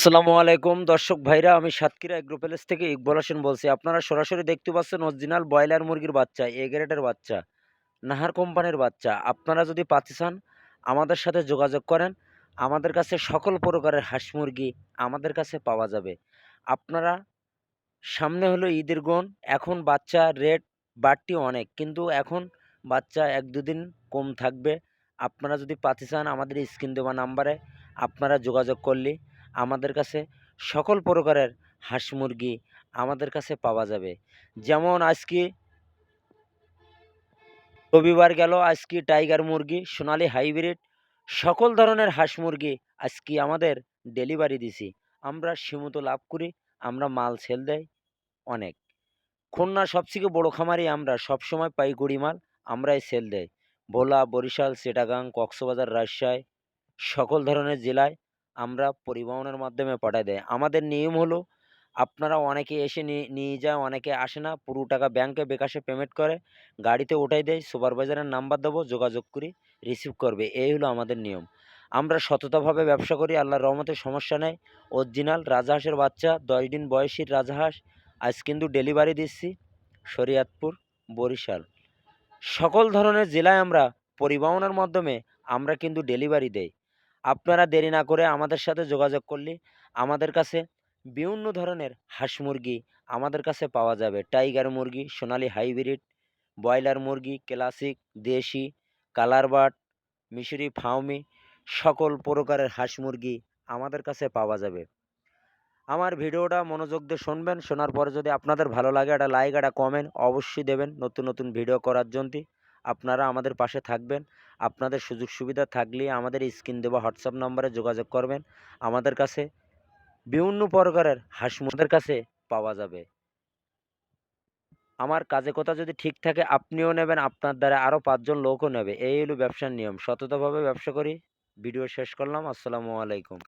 আসসালামু আলাইকুম দর্শক ভাইরা, আমি সাতক্ষীরা এগ্রো প্যালেস থেকে ইকবাল হোসেন বলছি। আপনারা সরাসরি দেখতে পাচ্ছেন অরিজিনাল ব্রয়লার মুরগির বাচ্চা, এ গ্রেডের বাচ্চা, নাহার কোম্পানির বাচ্চা। আপনারা যদি পাতি চান আমাদের সাথে যোগাযোগ করেন। আমাদের কাছে সকল প্রকারের হাঁস মুরগি আমাদের কাছে পাওয়া যাবে। আপনারা সামনে হলো ঈদের গুন, এখন বাচ্চা রেট বাড়তি অনেক, কিন্তু এখন বাচ্চা ১-২ দিন কম থাকবে। আপনারা যদি পাতি চান আমাদের স্ক্রিন দেওয়া নাম্বারে আপনারা যোগাযোগ করলে আমাদের কাছে সকল প্রকারের হাঁস মুরগি আমাদের কাছে পাওয়া যাবে। যেমন আজকে রবিবার গেল, আজকে টাইগার মুরগি, সোনালী হাইব্রিড সকল ধরনের হাঁস মুরগি আজকে আমাদের ডেলিভারি দিছি। আমরা সীমিত লাভ করি, আমরা মাল সেল দেই অনেক। খুলনার সবথেকে বড় খামারি আমরা, সবসময় পাইকারি মাল আমরাই সেল দেই। ভোলা, বরিশাল, চিটাগাং, কক্সবাজার, রাজশাহী সকল ধরনের জেলায় আমরা পরিবহনের মাধ্যমে পাঠায় দেয়। আমাদের নিয়ম হলো, আপনারা অনেকে এসে নিয়ে যায়, অনেকে আসে না, পুরো টাকা ব্যাংকে বিকাশে পেমেন্ট করে গাড়িতে উঠাই দেয়। সুপারভাইজারের নাম্বার দেবো, যোগাযোগ করি, রিসিভ করবে। এই হলো আমাদের নিয়ম। আমরা সততাভাবে ব্যবসা করি, আল্লাহর রহমতে সমস্যা নেই। অরিজিনাল রাজহাঁসের বাচ্চা ১০ দিন বয়সী রাজহাঁস আজ কিন্তু ডেলিভারি দিচ্ছি শরীয়তপুর, বরিশাল সকল ধরনের জেলায় আমরা পরিবহনের মাধ্যমে আমরা কিন্তু ডেলিভারি দেই। আপনারা দেরি না করে আমাদের সাথে যোগাযোগ করলে আমাদের কাছে বিভিন্ন ধরনের হাঁস মুরগি আমাদের কাছে পাওয়া যাবে। টাইগার মুরগি, সোনালী হাইব্রিড, ব্রয়লার মুরগি, ক্লাসিক, দেশি, কালার বার্ড, মিশরি ফার্মি সকল প্রকারের হাঁস মুরগি আমাদের কাছে পাওয়া যাবে। আমার ভিডিওটা মনোযোগ দিয়ে শুনবেন। শোনার পরে যদি আপনাদের ভালো লাগে, একটা লাইক, একটা কমেন্ট অবশ্যই দেবেন। নতুন নতুন ভিডিও করার জন্য আপনারা আমাদের পাশে থাকবেন। আপনাদের সুযোগ সুবিধা থাকলে আমাদের স্ক্রিন দেওয়া হোয়াটসঅ্যাপ নম্বরে যোগাযোগ করবেন। আমাদের কাছে বিভিন্ন প্রকারের হাঁস মুরগিদের কাছে পাওয়া যাবে। আমার কাজে কথা যদি ঠিক থাকে আপনিও নেবেন, আপনার দ্বারা আরও ৫ জন লোকও নেবে। এই হলো ব্যবসার নিয়ম। সততাভাবে ব্যবসা করি। ভিডিও শেষ করলাম। আসসালামু আলাইকুম।